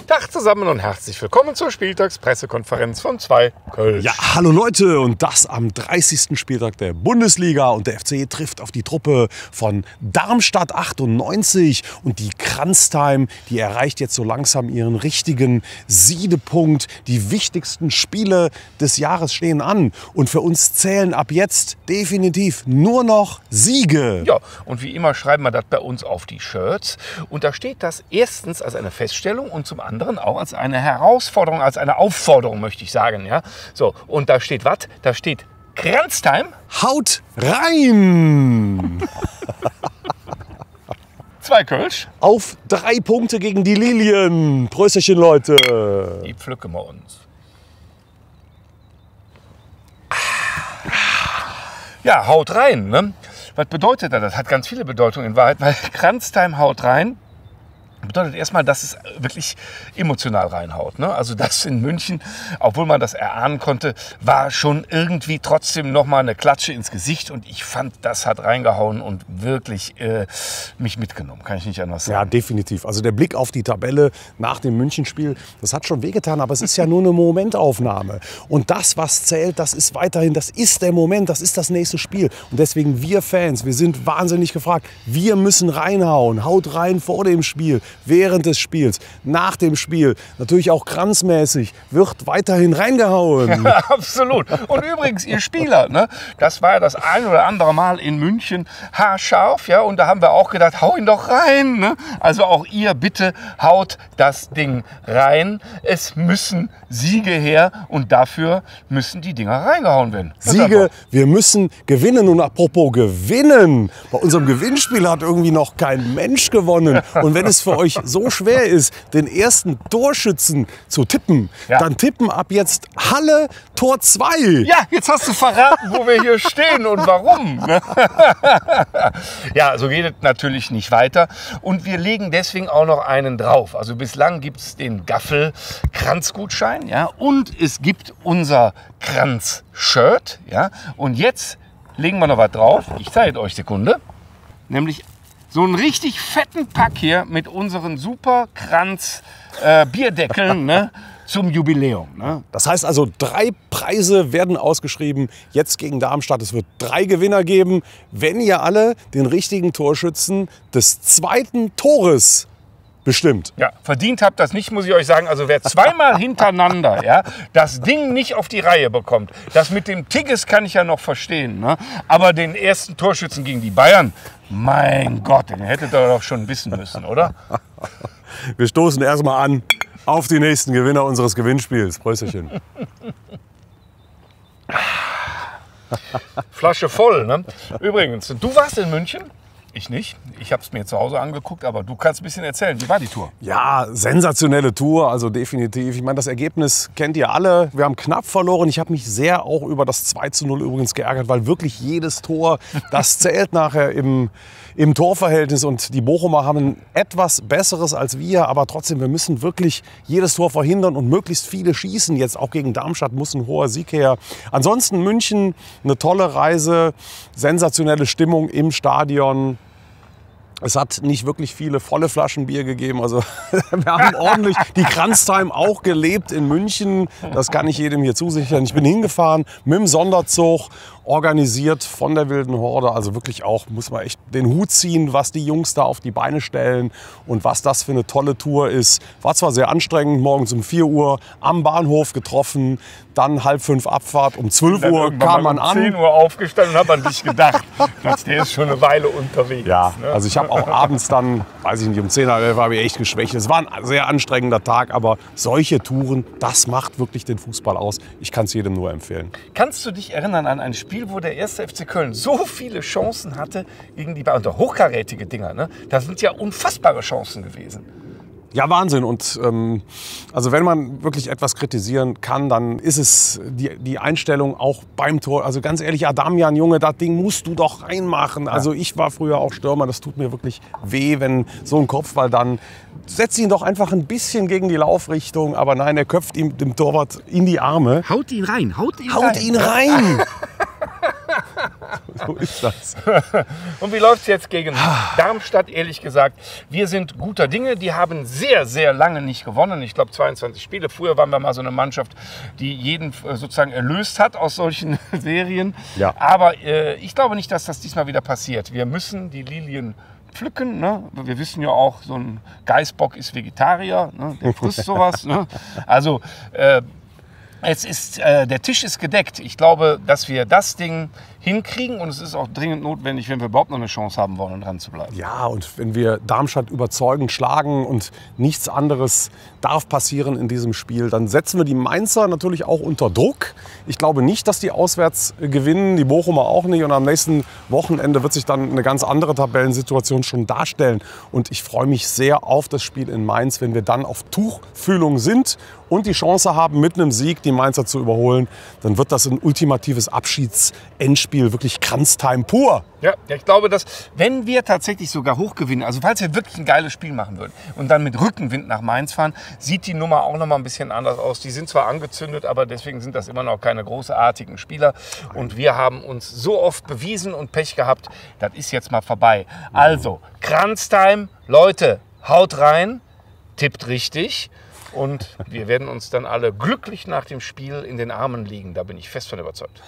Tag zusammen und herzlich willkommen zur Spieltagspressekonferenz von 2 Köln. Ja, hallo Leute, und das am 30. Spieltag der Bundesliga und der FC trifft auf die Truppe von Darmstadt 98 und die Kranztime, die erreicht jetzt so langsam ihren richtigen Siedepunkt. Die wichtigsten Spiele des Jahres stehen an und für uns zählen ab jetzt definitiv nur noch Siege. Ja, und wie immer schreiben wir das bei uns auf die Shirts und da steht das erstens als eine Feststellung und zum anderen auch als eine Herausforderung, als eine Aufforderung, möchte ich sagen. Ja? So, und da steht was? Da steht Kranztime. Haut rein! 2 Kölsch. Auf 3 Punkte gegen die Lilien. Prösterchen, Leute. Die pflücken wir uns. Ja, haut rein. Ne? Was bedeutet das? Das hat ganz viele Bedeutungen in Wahrheit, weil Kranztime haut rein bedeutet erstmal, dass es wirklich emotional reinhaut. Ne? Also das in München, obwohl man das erahnen konnte, war schon irgendwie trotzdem nochmal eine Klatsche ins Gesicht. Und ich fand, das hat reingehauen und wirklich mich mitgenommen. Kann ich nicht anders sagen. Ja, definitiv. Also der Blick auf die Tabelle nach dem Münchenspiel, das hat schon wehgetan. Aber es ist ja nur eine Momentaufnahme. Und das, was zählt, das ist weiterhin, das ist der Moment, das ist das nächste Spiel. Und deswegen wir Fans, wir sind wahnsinnig gefragt. Wir müssen reinhauen. Haut rein vor dem Spiel. Während des Spiels, nach dem Spiel, natürlich auch kranzmäßig, wird weiterhin reingehauen. Ja, absolut. Und übrigens, ihr Spieler, ne, das war ja das ein oder andere Mal in München haarscharf, ja, und da haben wir auch gedacht, hau ihn doch rein. Ne? Also auch ihr, bitte haut das Ding rein. Es müssen Siege her und dafür müssen die Dinger reingehauen werden. Siege, wir müssen gewinnen. Und apropos gewinnen, bei unserem Gewinnspiel hat irgendwie noch kein Mensch gewonnen. Und wenn es für euch so schwer ist, den ersten Torschützen zu tippen, dann tippen ab jetzt Halle Tor 2. Ja, jetzt hast du verraten, wo wir hier stehen und warum. Ja, so geht es natürlich nicht weiter. Und wir legen deswegen auch noch einen drauf. Also bislang gibt es den Gaffel-Kranz-Gutschein, ja, und es gibt unser Kranz-Shirt. Ja, und jetzt legen wir noch was drauf. Ich zeige euch Sekunde. Nämlich so einen richtig fetten Pack hier mit unseren super Kranz Bierdeckeln, ne, zum Jubiläum. Ne? Das heißt also, 3 Preise werden ausgeschrieben, jetzt gegen Darmstadt. Es wird 3 Gewinner geben, wenn ihr alle den richtigen Torschützen des 2. Tores bestimmt. Ja, verdient habt das nicht, muss ich euch sagen. Also wer zweimal hintereinander das Ding nicht auf die Reihe bekommt, das mit dem Tigges kann ich ja noch verstehen. Ne? Aber den ersten Torschützen gegen die Bayern, mein Gott, den hättet ihr doch schon wissen müssen, oder? Wir stoßen erstmal an auf die nächsten Gewinner unseres Gewinnspiels. Prösterchen. Flasche voll, ne? Übrigens, du warst in München? Ich nicht. Ich habe es mir zu Hause angeguckt, aber du kannst ein bisschen erzählen. Wie war die Tour? Ja, sensationelle Tour, also definitiv. Ich meine, das Ergebnis kennt ihr alle. Wir haben knapp verloren. Ich habe mich sehr auch über das 2:0 übrigens geärgert, weil wirklich jedes Tor, das zählt nachher im Torverhältnis. Und die Bochumer haben ein etwas besseres als wir, aber trotzdem, wir müssen wirklich jedes Tor verhindern und möglichst viele schießen. Jetzt auch gegen Darmstadt muss ein hoher Sieg her. Ansonsten München, eine tolle Reise, sensationelle Stimmung im Stadion. Es hat nicht wirklich viele volle Flaschen Bier gegeben. Also wir haben ordentlich die Kranztime auch gelebt in München. Das kann ich jedem hier zusichern. Ich bin hingefahren mit dem Sonderzug, organisiert von der Wilden Horde. Also wirklich auch, muss man echt den Hut ziehen, was die Jungs da auf die Beine stellen und was das für eine tolle Tour ist. War zwar sehr anstrengend, morgens um 4 Uhr am Bahnhof getroffen, dann 4:30 Abfahrt, um 12 Uhr kam man an. Um 10 Uhr aufgestanden und hat man sich gedacht, der ist schon eine Weile unterwegs. Ja, also ich habe auch abends dann, weiß ich nicht, um 10, 11 habe ich echt geschwächt. Es war ein sehr anstrengender Tag, aber solche Touren, das macht wirklich den Fußball aus. Ich kann es jedem nur empfehlen. Kannst du dich erinnern an ein Spiel, wo der 1. FC Köln so viele Chancen hatte gegen die Bayern? Und hochkarätige Dinger, ne? Das sind ja unfassbare Chancen gewesen. Ja, Wahnsinn. Und also wenn man wirklich etwas kritisieren kann, dann ist es die Einstellung auch beim Tor. Also ganz ehrlich, Adamian, Junge, das Ding musst du doch reinmachen. Also ich war früher auch Stürmer, das tut mir wirklich weh, wenn so ein Kopfball dann... Setzt ihn doch einfach ein bisschen gegen die Laufrichtung, aber nein, er köpft ihm dem Torwart in die Arme. Haut ihn rein, haut ihn rein. So ist das. Und wie läuft es jetzt gegen Darmstadt, ehrlich gesagt? Wir sind guter Dinge. Die haben sehr, sehr lange nicht gewonnen. Ich glaube 22 Spiele. Früher waren wir mal so eine Mannschaft, die jeden sozusagen erlöst hat aus solchen Serien. Ja. Aber ich glaube nicht, dass das diesmal wieder passiert. Wir müssen die Lilien pflücken. Ne? Wir wissen ja auch, so ein Geißbock ist Vegetarier. Ne? Der frisst sowas. Ne? Also der Tisch ist gedeckt. Ich glaube, dass wir das Ding hinkriegen und es ist auch dringend notwendig, wenn wir überhaupt noch eine Chance haben wollen, dran zu bleiben. Ja, und wenn wir Darmstadt überzeugend schlagen und nichts anderes darf passieren in diesem Spiel, dann setzen wir die Mainzer natürlich auch unter Druck. Ich glaube nicht, dass die auswärts gewinnen, die Bochumer auch nicht. Und am nächsten Wochenende wird sich dann eine ganz andere Tabellensituation schon darstellen. Und ich freue mich sehr auf das Spiel in Mainz, wenn wir dann auf Tuchfühlung sind und die Chance haben, mit einem Sieg die Mainzer zu überholen. Dann wird das ein ultimatives Abschieds-Endspiel, wirklich Kranztime pur. Ja, ich glaube, dass wenn wir tatsächlich sogar hochgewinnen, also falls wir wirklich ein geiles Spiel machen würden und dann mit Rückenwind nach Mainz fahren, sieht die Nummer auch noch mal ein bisschen anders aus. Die sind zwar angezündet, aber deswegen sind das immer noch keine großartigen Spieler. Und wir haben uns so oft bewiesen und Pech gehabt, das ist jetzt mal vorbei. Also, Kranztime, Leute, haut rein, tippt richtig. Und wir werden uns dann alle glücklich nach dem Spiel in den Armen liegen. Da bin ich fest von überzeugt.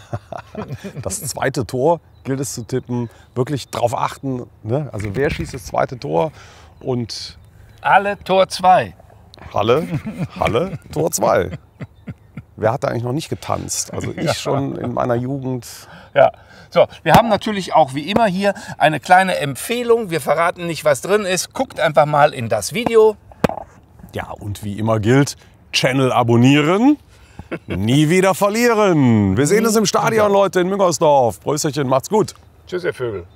Das zweite Tor gilt es zu tippen. Wirklich drauf achten. Ne? Also wer schießt das zweite Tor? Und alle Tor 2. Halle, Tor 2. Wer hat da eigentlich noch nicht getanzt? Also ich schon in meiner Jugend. Ja. So, wir haben natürlich auch wie immer hier eine kleine Empfehlung. Wir verraten nicht, was drin ist. Guckt einfach mal in das Video. Ja, und wie immer gilt, Channel abonnieren, nie wieder verlieren. Wir sehen uns im Stadion, Leute, in Müngersdorf. Prösterchen, macht's gut. Tschüss, ihr Vögel.